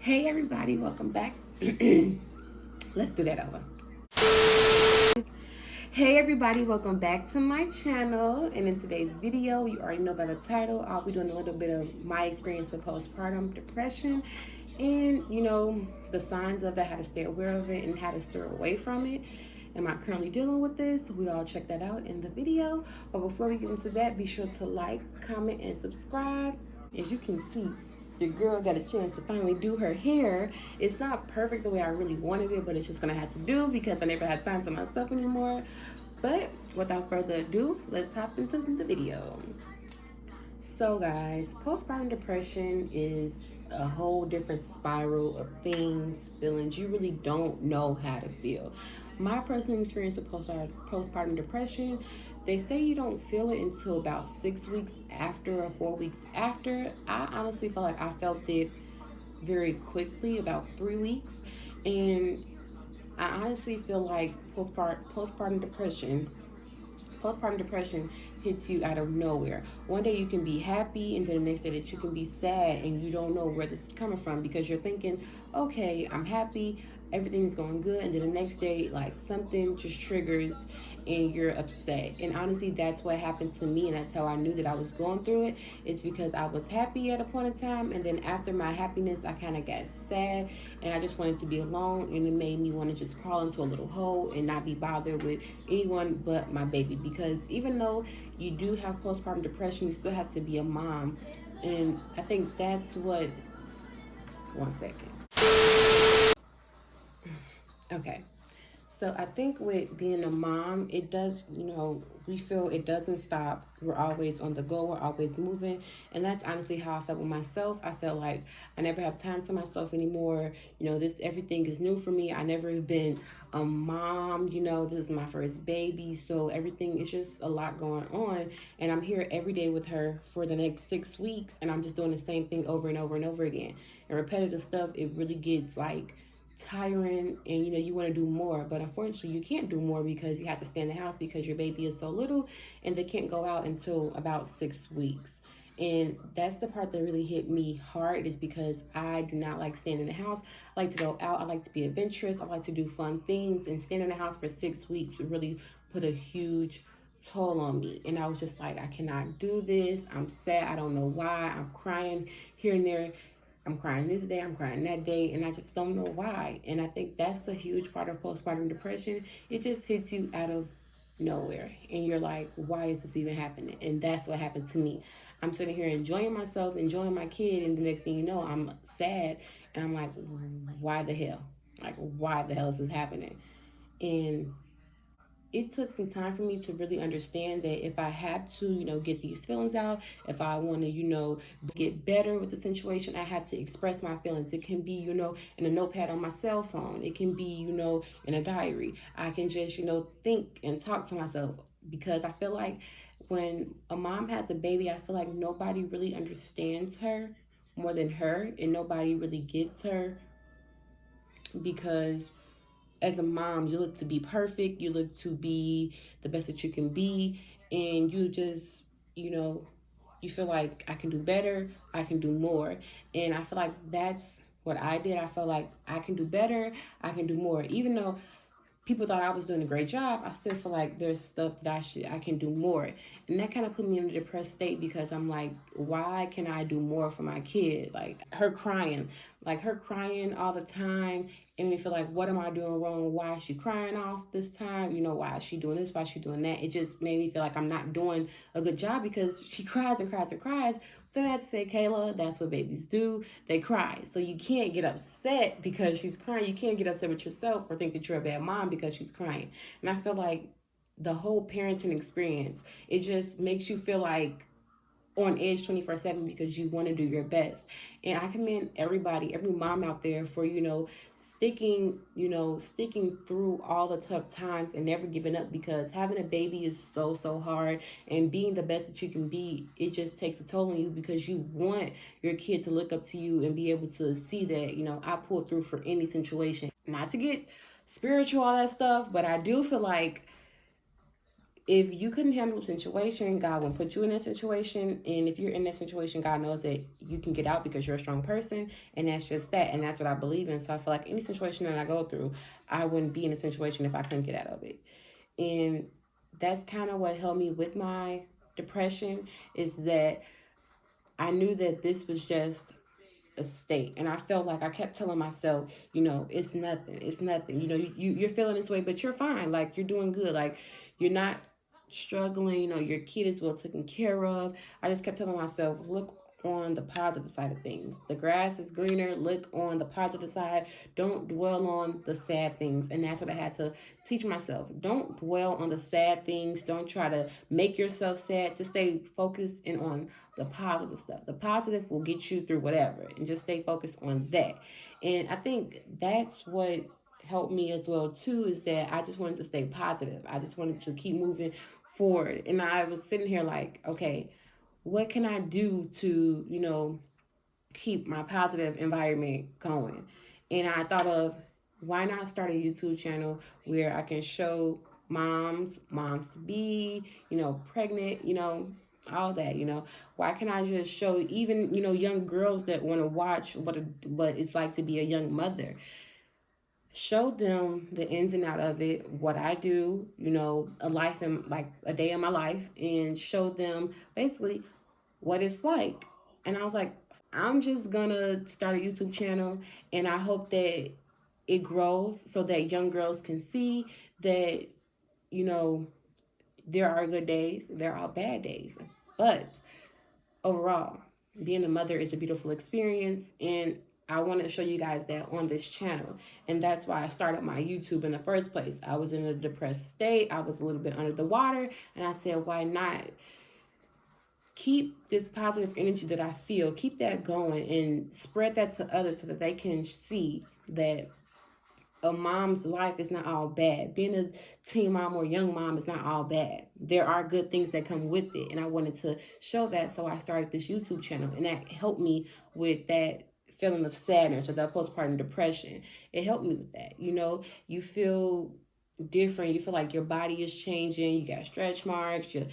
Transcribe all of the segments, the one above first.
Hey everybody, welcome back. Let's do that over. Hey everybody, welcome back to my channel. And in today's video, you already know by the title, I'll be doing a little bit of my experience with postpartum depression and the signs of it, how to stay aware of it, and how to steer away from it. Am I currently dealing with this? We all check that out in the video. But before we get into that, be sure to like, comment, and subscribe. As you can see, your girl got a chance to finally do her hair. It's not perfect the way I really wanted it, but it's just gonna have to do because I never had time to myself anymore. But without further ado, let's hop into the video. So guys, postpartum depression is a whole different spiral of things, feelings. You really don't know how to feel. My personal experience with postpartum depression, they say you don't feel it until about 6 weeks after or 4 weeks after. I honestly feel like I felt it very quickly, about 3 weeks. And I honestly feel like postpartum depression hits you out of nowhere. One day you can be happy, and then the next day that you can be sad, and you don't know where this is coming from because you're thinking, okay, I'm happy, everything's going good, and then the next day, like, something just triggers and you're upset. And honestly, that's what happened to me, and that's how I knew that I was going through it. It's because I was happy at a point in time, and then after my happiness, I kind of got sad, and I just wanted to be alone, and it made me want to just crawl into a little hole and not be bothered with anyone but my baby. Because even though you do have postpartum depression, you still have to be a mom. And I think that's what, one second. Okay. So I think with being a mom, it does, we feel it doesn't stop. We're always on the go. We're always moving. And that's honestly how I felt with myself. I felt like I never have time to myself anymore. Everything is new for me. I never have been a mom. This is my first baby. So everything is just a lot going on. And I'm here every day with her for the next 6 weeks. And I'm just doing the same thing over and over and over again. And repetitive stuff, it really gets like tiring, and you want to do more, but unfortunately you can't do more because you have to stay in the house because your baby is so little and they can't go out until about 6 weeks. And that's the part that really hit me hard, is because I do not like staying in the house. I like to go out. I like to be adventurous. I like to do fun things, and staying in the house for 6 weeks really put a huge toll on me. And I was just like, I cannot do this. I'm sad. I don't know why. I'm crying here and there. I'm crying this day, I'm crying that day, and I just don't know why. And I think that's a huge part of postpartum depression. It just hits you out of nowhere, and you're like, why is this even happening? And that's what happened to me. I'm sitting here enjoying myself, enjoying my kid, and the next thing you know, I'm sad, and I'm like, why the hell? Like, why the hell is this happening? And it took some time for me to really understand that if I have to, get these feelings out, if I want to, get better with the situation, I have to express my feelings. It can be, in a notepad on my cell phone. It can be, in a diary. I can just, think and talk to myself, because I feel like when a mom has a baby, I feel like nobody really understands her more than her, and nobody really gets her, because as a mom, you look to be perfect, you look to be the best that you can be, and you just, you feel like I can do better, I can do more. And I feel like that's what I did. I felt like I can do better, I can do more. Even though people thought I was doing a great job, I still feel like there's stuff that I can do more. And that kind of put me in a depressed state, because I'm like, why can I do more for my kid? Like her crying all the time, and me feel like, what am I doing wrong? Why is she crying all this time? Why is she doing this? Why is she doing that? It just made me feel like I'm not doing a good job, because she cries and cries and cries. Then I had to say, Kayla, that's what babies do. They cry. So you can't get upset because she's crying. You can't get upset with yourself or think that you're a bad mom because she's crying. And I feel like the whole parenting experience, it just makes you feel like on edge 24/7 because you want to do your best. And I commend everybody, every mom out there for, sticking through all the tough times and never giving up, because having a baby is so hard, and being the best that you can be, it just takes a toll on you, because you want your kid to look up to you and be able to see that, I pulled through for any situation. Not to get spiritual, all that stuff, but I do feel like if you couldn't handle the situation, God won't put you in that situation. And if you're in that situation, God knows that you can get out because you're a strong person. And that's just that. And that's what I believe in. So I feel like any situation that I go through, I wouldn't be in a situation if I couldn't get out of it. And that's kind of what helped me with my depression, is that I knew that this was just a state. And I felt like I kept telling myself, it's nothing. It's nothing. You're feeling this way, but you're fine. Like, you're doing good. Like, you're not struggling. Your kid is well taken care of. I just kept telling myself, look on the positive side of things. The grass is greener. Look on the positive side. Don't dwell on the sad things. And that's what I had to teach myself. Don't dwell on the sad things. Don't try to make yourself sad. Just stay focused and on the positive stuff. The positive will get you through whatever, and just stay focused on that. And I think that's what helped me as well too, is that I just wanted to stay positive. I just wanted to keep moving forward. And I was sitting here like, okay, what can I do to, keep my positive environment going? And I thought of, why not start a YouTube channel where I can show moms to be, pregnant, all that, why can I just show even, young girls that want to watch what it's like to be a young mother, show them the ins and out of it, what I do, a life in, like, a day in my life, and show them basically what it's like. And I was like, I'm just gonna start a YouTube channel, and I hope that it grows so that young girls can see that, there are good days, there are bad days, but overall, being a mother is a beautiful experience. And I want to show you guys that on this channel. And that's why I started my YouTube in the first place. I was in a depressed state. I was a little bit under the water. And I said, why not keep this positive energy that I feel, keep that going, and spread that to others so that they can see that a mom's life is not all bad. Being a teen mom or young mom is not all bad. There are good things that come with it. And I wanted to show that. So I started this YouTube channel, and that helped me with that feeling of sadness or that postpartum depression. It helped me with that. You feel different. You feel like your body is changing. You got stretch marks. You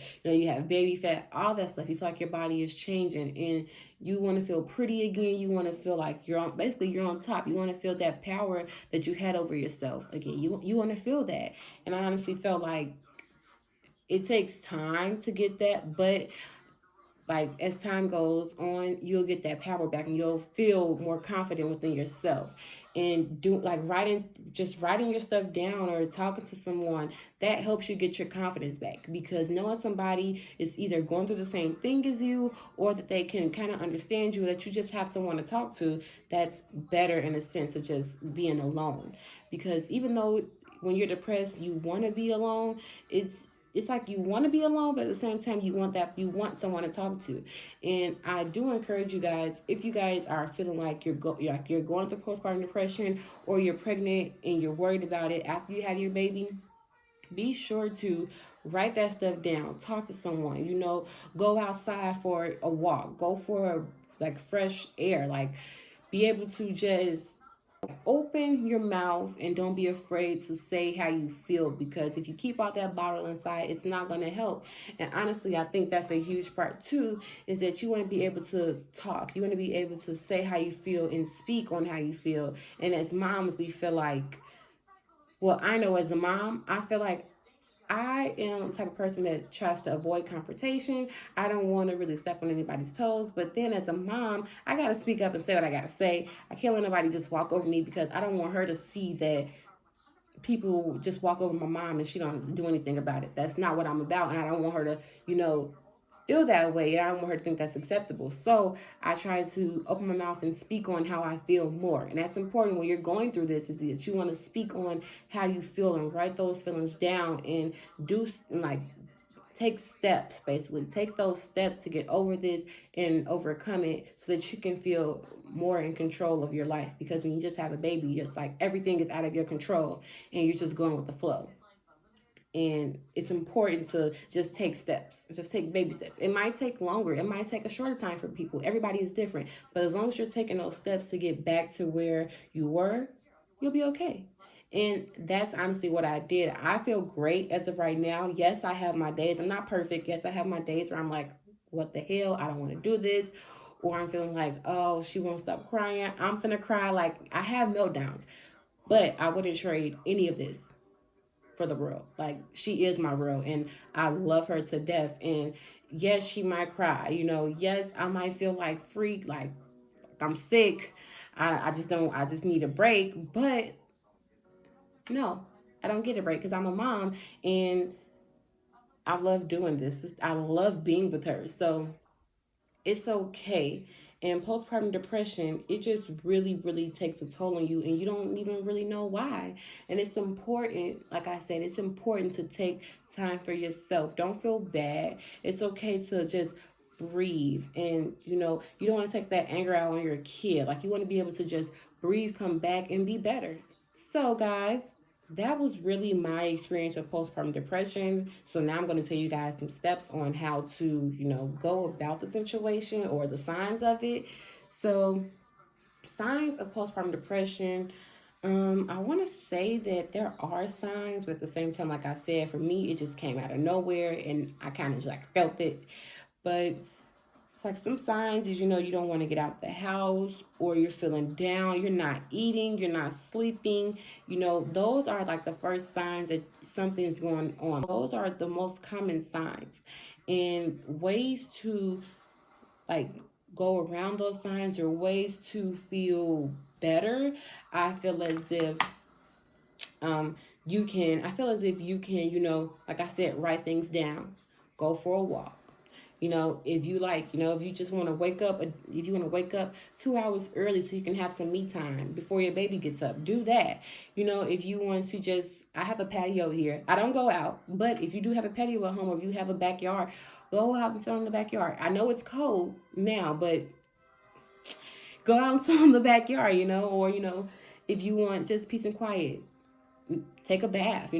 have baby fat, all that stuff. You feel like your body is changing, and you want to feel pretty again. You want to feel like you're on top. You want to feel that power that you had over yourself again. You want to feel that. And I honestly felt like it takes time to get that, but like, as time goes on, you'll get that power back, and you'll feel more confident within yourself. And writing your stuff down or talking to someone, that helps you get your confidence back, because knowing somebody is either going through the same thing as you, or that they can kind of understand you, that you just have someone to talk to, that's better in a sense of just being alone. Because even though when you're depressed, you want to be alone, it's like you want to be alone, but at the same time, you want someone to talk to. And I do encourage you guys, if you guys are feeling like you're going through postpartum depression, or you're pregnant and you're worried about it after you have your baby, be sure to write that stuff down. Talk to someone. Go outside for a walk. Go for fresh air. Be able to just open your mouth, and don't be afraid to say how you feel, because if you keep all that bottle inside, it's not going to help. And honestly, I think that's a huge part too, is that you want to be able to talk. You want to be able to say how you feel and speak on how you feel. And as moms, we feel like, well, I know as a mom, I feel like I am the type of person that tries to avoid confrontation. I don't want to really step on anybody's toes. But then as a mom, I got to speak up and say what I got to say. I can't let nobody just walk over me, because I don't want her to see that people just walk over my mom and she don't do anything about it. That's not what I'm about. And I don't want her to, feel that way. I don't want her to think that's acceptable. So I try to open my mouth and speak on how I feel more. And that's important when you're going through this, is that you want to speak on how you feel and write those feelings down, and take steps, basically. Take those steps to get over this and overcome it, so that you can feel more in control of your life. Because when you just have a baby, it's like everything is out of your control, and you're just going with the flow. And it's important to just take steps, just take baby steps. It might take longer, it might take a shorter time for people. Everybody is different. But as long as you're taking those steps to get back to where you were, you'll be okay. And that's honestly what I did. I feel great as of right now. Yes, I have my days. I'm not perfect. Yes, I have my days where I'm like, what the hell? I don't want to do this. Or I'm feeling like, oh, she won't stop crying. I'm finna cry. Like, I have meltdowns. But I wouldn't trade any of this for the world. Like, she is my world, and I love her to death. And yes, she might cry. Yes, I might feel like freak, like I'm sick. I just need a break. But no, I don't get a break because I'm a mom and I love doing this. I love being with her. So it's okay. And postpartum depression, it just really, really takes a toll on you, and you don't even really know why. And it's important, like I said, it's important to take time for yourself. Don't feel bad. It's okay to just breathe. And, you don't want to take that anger out on your kid. Like, you want to be able to just breathe, come back, and be better. So, guys, that was really my experience with postpartum depression. So now I'm going to tell you guys some steps on how to, go about the situation or the signs of it. So, signs of postpartum depression. I want to say that there are signs, but at the same time, like I said, for me, it just came out of nowhere, and I kind of like felt it. But it's like some signs is, you don't want to get out the house, or you're feeling down, you're not eating, you're not sleeping. Those are like the first signs that something's going on. Those are the most common signs. And ways to like go around those signs, or ways to feel better, I feel as if you can, like I said, write things down, go for a walk. If you like, if you just want to wake up, if you want to wake up 2 hours early so you can have some me time before your baby gets up, do that. If you want to just, I have a patio here. I don't go out, but if you do have a patio at home, or if you have a backyard, go out and sit in the backyard. I know it's cold now, but go out and sit in the backyard, or, if you want just peace and quiet, take a bath,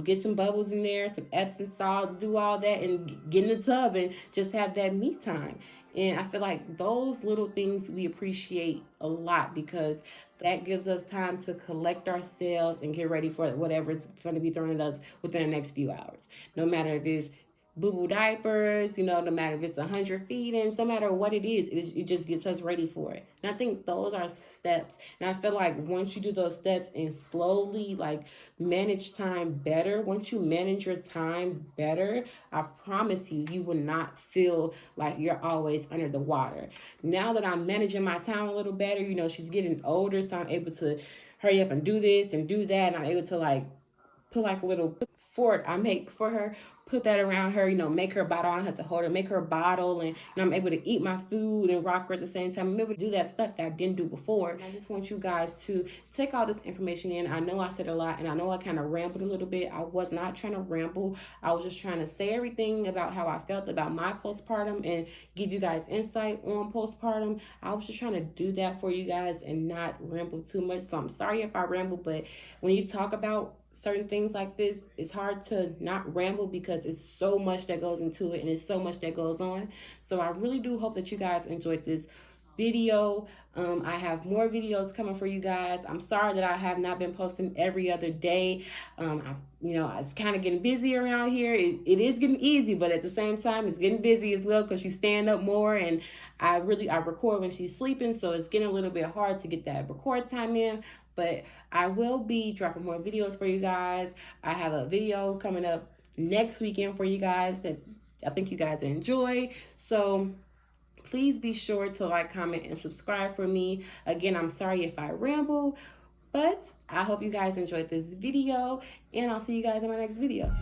get some bubbles in there, some Epsom salt, do all that, and get in the tub and just have that me time. And I feel like those little things we appreciate a lot, because that gives us time to collect ourselves and get ready for whatever's going to be thrown at us within the next few hours. No matter if it's boo-boo diapers, no matter if it's 100 feedings, no matter what it is, it just gets us ready for it. And I think those are steps. And I feel like once you do those steps and slowly like manage time better, once you manage your time better, I promise you, you will not feel like you're always under the water. Now that I'm managing my time a little better, she's getting older, so I'm able to hurry up and do this and do that. And I'm able to like put like a little fort I make for her, put that around her, make her a bottle. I don't have to hold her, make her a bottle, and I'm able to eat my food and rock her at the same time. I'm able to do that stuff that I didn't do before. And I just want you guys to take all this information in. I know I said a lot, and I know I kind of rambled a little bit. I was not trying to ramble. I was just trying to say everything about how I felt about my postpartum and give you guys insight on postpartum. I was just trying to do that for you guys and not ramble too much. So I'm sorry if I ramble, but when you talk about certain things like this, it's hard to not ramble because it's so much that goes into it and it's so much that goes on. So I really do hope that you guys enjoyed this video. I have more videos coming for you guys. I'm sorry that I have not been posting every other day. It's kind of getting busy around here. It is getting easy, but at the same time, it's getting busy as well because she's staying up more, and I record when she's sleeping, so it's getting a little bit hard to get that record time in. But I will be dropping more videos for you guys. I have a video coming up next weekend for you guys that I think you guys enjoy. So please be sure to like, comment, and subscribe for me. Again, I'm sorry if I ramble, but I hope you guys enjoyed this video, and I'll see you guys in my next video.